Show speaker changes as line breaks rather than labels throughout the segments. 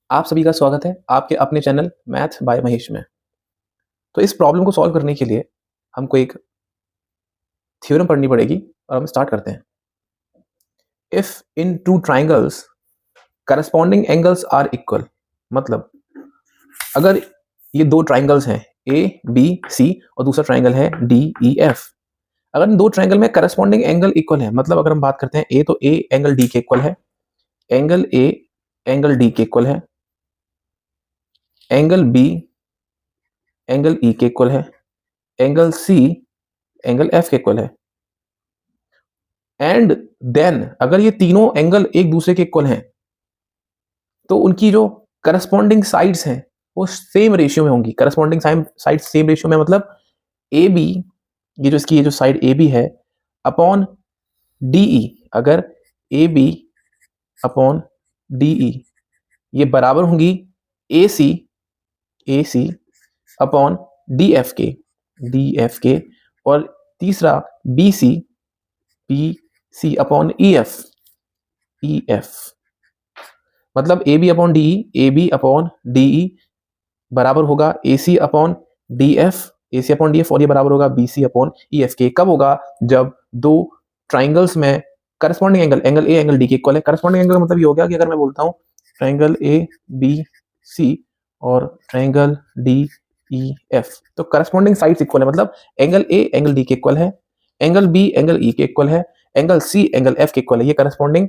आप सभी का स्वागत है आपके अपने चैनल मैथ बाय महेश में। तो इस प्रॉब्लम को सॉल्व करने के लिए हमको एक थ्योरम पढ़नी पड़ेगी और हम स्टार्ट करते हैं। If in two triangles corresponding angles are equal, मतलब अगर ये दो ट्राइंगल्स हैं ए बी सी और दूसरा ट्राइंगल है डी ई एफ, अगर इन दो ट्राइंगल में करस्पॉन्डिंग एंगल इक्वल है, मतलब अगर हम बात करते हैं ए तो ए एंगल डी के इक्वल है, एंगल ए एंगल डी के इक्वल है, एंगल बी एंगल ई के इक्वल है, एंगल सी एंगल एफ के इक्वल है। एंड देन अगर ये तीनों एंगल एक दूसरे के इक्वल हैं तो उनकी जो करस्पॉन्डिंग साइड्स हैं वो सेम रेशियो में होंगी। करस्पॉन्डिंग साइड सेम रेशियो में मतलब ए बी, ये जो साइड ए बी है अपॉन डीई, अगर ए बी अपॉन डीई ये बराबर होंगी A C upon D F के, और तीसरा B C upon E F, मतलब A B upon D A B upon D बराबर होगा A C upon D F और ये बराबर होगा B C upon E F के। कब होगा? जब दो ट्राइंगल्स में corresponding angle A angle D के इक्वल है। करस्पॉन्डिंग एंगल मतलब ये हो गया कि अगर मैं बोलता हूँ ट्राइंगल ए बी सी और ट्राइंगल डी ई एफ, तो करस्पॉन्डिंग साइड्स इक्वल है, मतलब एंगल ए एंगल डी के इक्वल है, एंगल बी एंगल ई के इक्वल है, एंगल सी एंगल एफ के इक्वल है। ये करस्पॉन्डिंग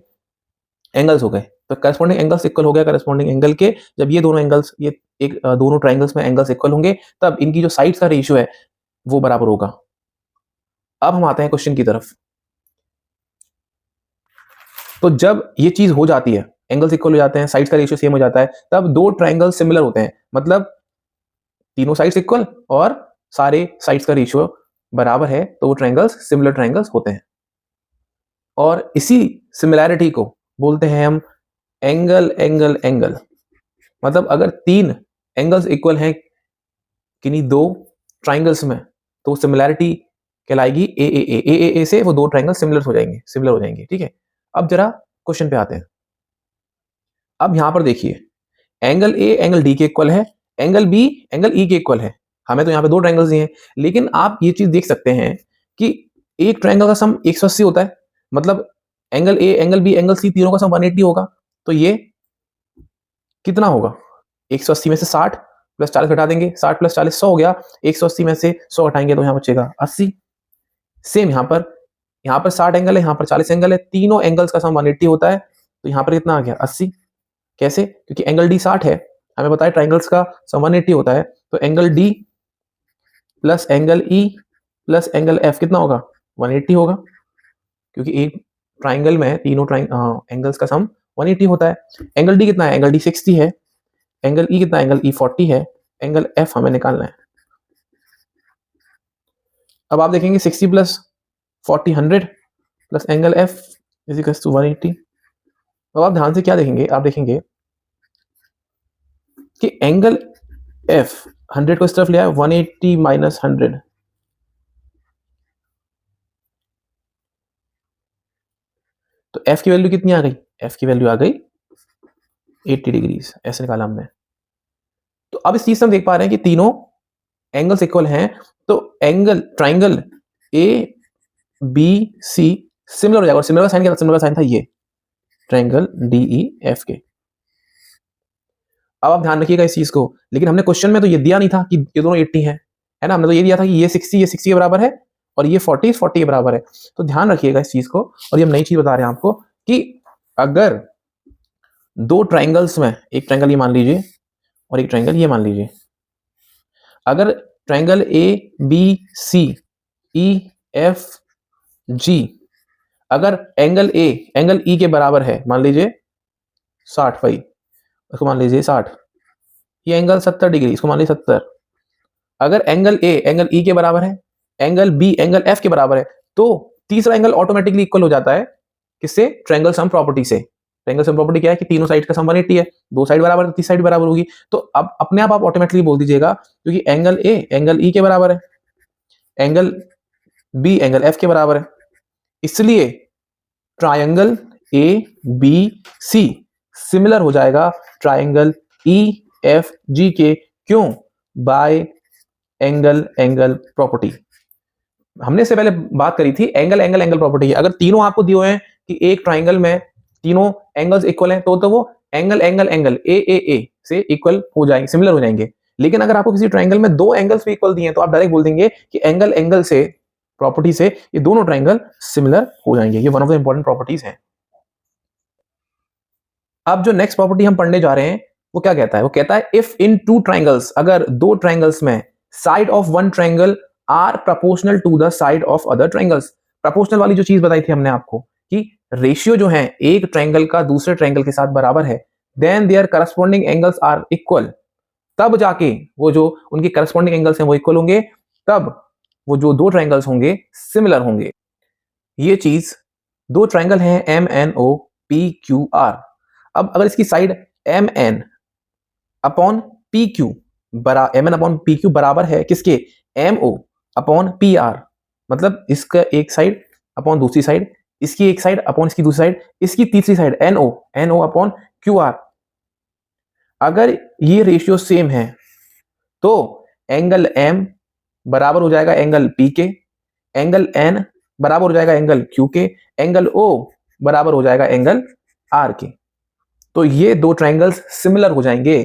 एंगल्स हो गए। तो करस्पॉन्डिंग एंगल्स इक्वल हो गया करस्पॉन्डिंग एंगल के। जब ये दोनों एंगल्स दोनों ट्राइंगल्स में एंगल्स इक्वल होंगे तब इनकी जो साइड्स का रेशियो है वो बराबर होगा। अब हम आते हैं क्वेश्चन की तरफ। तो जब ये चीज हो जाती है, एंगल्स इक्वल हो जाते हैं, साइड्स का रेशियो सेम हो जाता है, तब दो ट्राइंगल सिमिलर होते हैं, मतलब तीनों साइड्स इक्वल और सारे साइड्स का रेशियो बराबर है, तो वो ट्राइंगल्स सिमिलर ट्राइंगल्स होते हैं। और इसी सिमिलैरिटी को बोलते हैं हम एंगल एंगल एंगल। मतलब अगर तीन एंगल्स इक्वल हैं किन्हीं दो ट्राइंगल्स में तो सिमिलैरिटी कहलाएगी ए से वो दो ट्राइंगल सिमिलर हो जाएंगे। ठीक है, अब जरा क्वेश्चन पे आते हैं। अब यहां पर देखिए, एंगल ए एंगल डी के इक्वल है, एंगल बी एंगल ई के इक्वल है। हमें तो यहां पे दो ट्राइंगल्स दिए हैं, लेकिन आप ये चीज देख सकते हैं कि एक ट्राइंगल का सम 180 होता है, मतलब angle A angle B angle C तीनों का सम 180 होगा। तो ये कितना होगा? 180 में से 60 प्लस 40 घटा देंगे, 60 प्लस 40 100 हो गया। 180 में से 100 घटाएंगे तो यहाँ बचेगा 80। सेम यहाँ पर 60 एंगल है, यहाँ पर 40 एंगल है, तीनों एंगल्स का सम 180 होता है। तो यहाँ पर कितना आ गया? 80। कैसे? क्योंकि एंगल डी 60 है, हमें पता है ट्राइंगल्स का सम 180 होता है। तो angle D plus angle E plus angle F कितना होगा? 180 होगा, क्योंकि एक ट्राइंगल में तीनों एंगल्स का सम 180 होता है। एंगल डी कितना है? एंगल डी 60 है। एंगल ई कितना? एंगल ई 40 है। एंगल एफ हमें निकालना है। अब आप देखेंगे 60 plus 40 100 plus angle F is equal to 180। अब आप ध्यान से क्या देखेंगे? आप देखेंगे कि एंगल एफ 100 को इस तरफ ले आया, 180 माइनस 100, तो एफ की वैल्यू कितनी आ गई? एफ की वैल्यू आ गई 80 डिग्रीज, ऐसे निकाला हमने। तो अब इस चीज से हम देख पा रहे हैं कि तीनों एंगल्स इक्वल हैं, तो angle triangle A B C similar हो जाएगा। और सिमिलर साइन क्या था? सिमिलर साइन था ये ट्राइंगल डी ई एफ के। अब आप ध्यान रखिएगा इस चीज को, लेकिन हमने क्वेश्चन में तो ये दिया नहीं था कि ये दोनों 80 है ना। हमने तो ये दिया था कि ये 60 के बराबर है और ये 40 के बराबर है। तो ध्यान रखिएगा इस चीज को। और ये हम नई चीज बता रहे हैं आपको कि अगर दो ट्राइंगल्स में, एक ट्राइंगल ये मान लीजिए और एक ट्राइंगल ये मान लीजिए, अगर triangle A B C E F G, अगर एंगल ए एंगल ई के बराबर है, मान लीजिए 60 भाई, इसको मान लीजिए 60, ये एंगल 70 डिग्री, इसको मान लीजिए 70। अगर एंगल ए एंगल ई के बराबर है, एंगल बी एंगल एफ के बराबर है, तो तीसरा एंगल ऑटोमेटिकली इक्वल हो जाता है किससे? ट्रायंगल सम प्रॉपर्टी से। ट्रायंगल सम प्रॉपर्टी क्या है कि तीनों साइड का सम 180 है, दो साइड बराबर है तो तीसरी साइड बराबर होगी। तो अब अपने आप ऑटोमेटिकली बोल दीजिएगा, क्योंकि एंगल ए एंगल ई के बराबर है, एंगल बी एंगल एफ के बराबर है, इसलिए triangle A B C similar हो जाएगा ट्रायंगल EFG के, क्यों? By angle angle property. हमने इससे पहले बात करी थी एंगल एंगल एंगल प्रॉपर्टी। अगर तीनों आपको दिए हुए हैं कि एक ट्राइंगल में तीनों एंगल्स इक्वल हैं तो वो एंगल एंगल एंगल ए से इक्वल हो जाएंगे, सिमिलर हो जाएंगे। लेकिन अगर आपको किसी ट्राइंगल में दो एंगल्स भी इक्वल दिए हैं तो आप डायरेक्ट बोल देंगे कि एंगल एंगल से प्रॉपर्टी से ये दोनों ट्राइंगल सिमिलर हो जाएंगे। ये one of the important properties हैं। अब जो नेक्स्ट प्रॉपर्टी हम पढ़ने जा रहे हैं वो क्या कहता है? वो कहता है इफ इन टू ट्राइंगल्स, अगर दो ट्राइंगल्स में side of one triangle are proportional to the side of other triangles. Proportional वाली जो चीज बताई थी हमने आपको कि रेशियो जो है एक ट्राइंगल का दूसरे ट्राइंगल के साथ बराबर है, then their corresponding angles are equal, तब जाके वो जो उनके करस्पॉन्डिंग एंगल्स हैं वो इक्वल होंगे, तब वो जो दो ट्राइंगल्स होंगे सिमिलर होंगे। ये चीज दो ट्राइंगल हैं MNO PQR। अब अगर इसकी side MN upon PQ MN upon PQ बराबर है किसके? MO अपॉन PR, मतलब इसका एक साइड अपॉन दूसरी साइड, इसकी एक साइड अपॉन इसकी दूसरी साइड, इसकी तीसरी साइड NO अपॉन QR। अगर ये रेशियो सेम है तो एंगल M बराबर हो जाएगा एंगल P के, एंगल N बराबर हो जाएगा एंगल Q के, एंगल O बराबर हो जाएगा एंगल R के। तो ये दो ट्राइंगल्स सिमिलर हो जाएंगे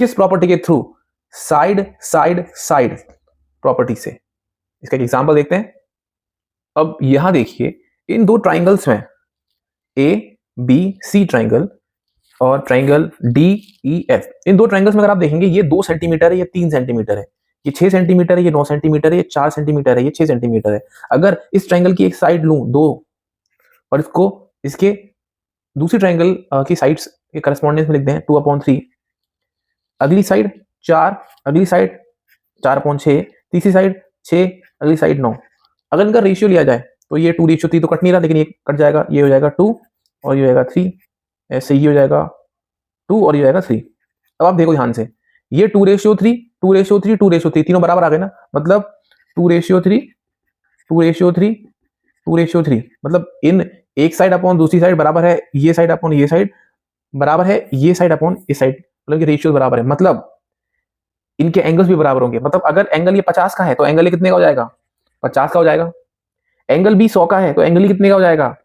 किस प्रॉपर्टी के through? Side side side property से। इसका एक एग्जांपल देखते हैं। अब यहां देखिए इन दो ट्राइंगल्स में ABC ट्राइंगल और ट्राइंगल DEF, इन दो ट्राइंगल्स में अगर आप देखेंगे ये 2 सेंटीमीटर है, ये 3 सेंटीमीटर है, ये 6 सेंटीमीटर है, ये 9 सेंटीमीटर है, ये 4 सेंटीमीटर है, ये 6 सेंटीमीटर है। अगर इस ट्राइंगल की एक साइड लूं 2 और इसको इसके दूसरी ट्राइंगल की साइड्स के करस्पॉन्डेंस में लिख दें 2/3, अगली साइड 4, अगली साइड 4/6, तीसरी साइड 6, अगली साइड 9। अगर इनका रेशियो लिया जाए तो ये 2:3 तो कट नहीं रहा, लेकिन ये कट जाएगा, ये हो जाएगा 2 और ये हो जाएगा 3, ऐसे ही हो जाएगा 2 और ये हो जाएगा 3। अब आप देखो ध्यान से, ये 2:3, 2:3, 2:3 तीनों बराबर आ गए ना, मतलब 2:3, 2:3, 2:3, मतलब इन एक साइड अपॉन दूसरी साइड बराबर है, ये साइड अपॉन ये साइड बराबर है, ये साइड अपॉन इस साइड, मतलब कि रेशियो बराबर है, मतलब इनके एंगल्स भी बराबर होंगे। मतलब अगर एंगल ये 50 का है तो एंगल ये कितने का हो जाएगा? 50 का हो जाएगा। एंगल बी 100 का है तो एंगल ये कितने का हो जाएगा?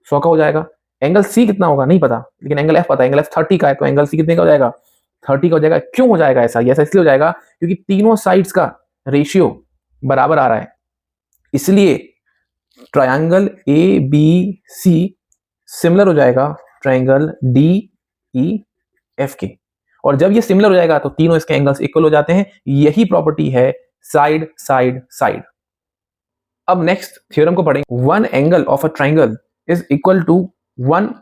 100 का हो जाएगा। एंगल सी कितना होगा नहीं पता, लेकिन एंगल एफ पता है, एंगल एफ 30 का है तो एंगल सी कितने का हो जाएगा? 30 का हो जाएगा। क्यों हो जाएगा ऐसा? ऐसा इसलिए हो जाएगा क्योंकि तीनों साइड्स का रेशियो बराबर आ रहा है, इसलिए ट्रायंगल ABC सिमिलर हो जाएगा ट्रायंगल DEF के। और जब ये सिमिलर हो जाएगा तो तीनों इसके एंगल्स इक्वल हो जाते हैं। यही प्रॉपर्टी है साइड साइड साइड। अब नेक्स्ट थ्योरम को पढ़ेंगे। One angle of a triangle is equal to one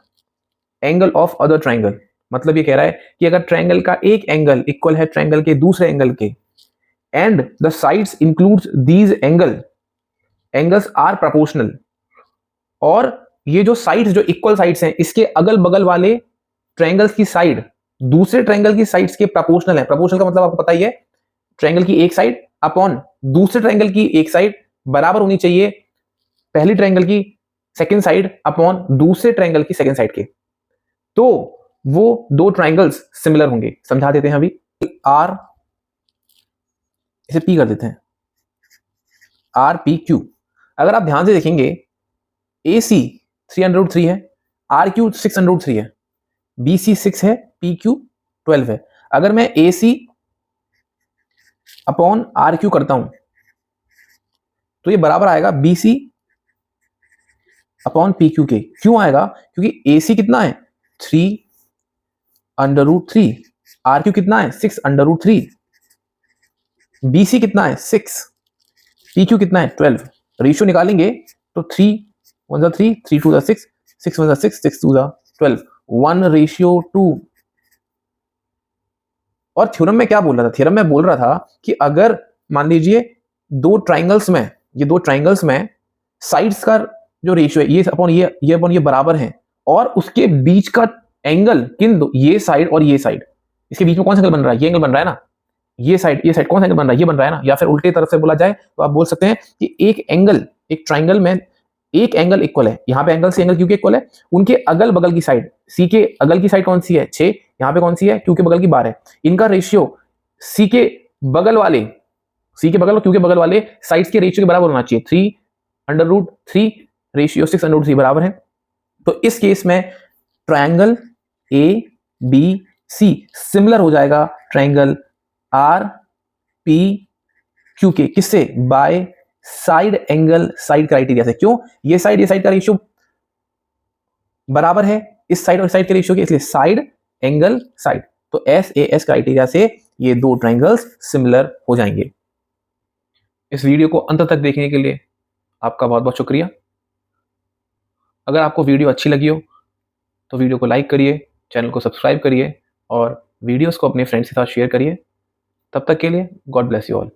angle of other triangle. मतलब ये कह रहा है कि अगर ट्राइंगल का एक एंगल इक्वल है ट्राइंगल के दूसरे एंगल के, and the sides includes these angles are proportional, और ये जो साइड्स, जो इक्वल साइड्स हैं, इसके अगल बगल वाले ट्राइंगल्स की साइड दूसरे ट्राइंगल की साइड्स के प्रोपोर्शनल है। प्रोपोर्शनल का मतलब आपको पता ही है, ट्राइंगल की एक साइड अपॉन दूसरे ट्राइंगल की एक साइड बराबर होनी चाहिए पहली ट्राइंगल की सेकंड साइड अपॉन दूसरे ट्राइंगल की सेकंड साइड के, तो वो दो ट्राइंगल्स सिमिलर होंगे। समझा देते हैं अभी। आर, इसे पी कर देते हैं, RPQ। अगर आप ध्यान से देखेंगे AC 3√3 है, RQ 6√3 है, BC 6 है, PQ 12 है। अगर मैं AC अपॉन RQ करता हूं तो ये बराबर आएगा BC अपॉन PQ के। क्यों आएगा? क्योंकि AC कितना है 3√3, RQ कितना है 6√3, BC कितना है 6, PQ कितना है 12। रेशियो निकालेंगे तो 3 1 3, 3 2 6, 6 1 6, 6 2 12, 1:2। और थ्योरम में क्या बोल रहा था? थ्योरम में बोल रहा था कि अगर मान लीजिए दो ट्राइंगल्स में साइड्स का जो रेशियो है ये अपॉन ये बराबर है, और उसके बीच का एंगल किन दो, ये साइड और ये साइड, इसके बीच में कौन सा एंगल बन रहा है? ये एंगल बन रहा है ना। ये साइड कौन सा एंगल बन रहा है? ये बन रहा है ना। या फिर उल्टे तरफ से बोला जाए तो आप बोल सकते हैं कि एक ट्राइंगल में एक एंगल इक्वल है, यहाँ पे एंगल से एंगल क्यू के इक्वल है, उनके अगल बगल की साइड, सी के अगल की साइड कौन सी है 6, यहाँ पे कौन सी है क्यू के बगल की 12, इनका रेशियो सी के बगल वाले, सी के बगल और क्यू के बगल वाले साइड्स के रेशियो के बराबर होना चाहिए, 3/√3 रेशियो 6/√3 बराबर है। तो इस केस में triangle A B C similar हो जाएगा ट्रायंगल आर पी क्यू के, किससे, by side angle side criteria से। क्यों, ये साइड का रेशियो बराबर है इस साइड और साइड के रेशियो के, इसलिए साइड एंगल साइड, तो SAS क्राइटेरिया से ये दो ट्रायंगल्स सिमिलर हो जाएंगे। इस वीडियो को अंत तक देखने के लिए आपका बहुत बहुत शुक्रिया। अगर आपको वीडियो अच्छी लगी हो तो वीडियो को लाइक करिए, चैनल को सब्सक्राइब करिए और वीडियोस को अपने फ्रेंड्स के साथ शेयर करिए। तब तक के लिए गॉड ब्लेस यू ऑल।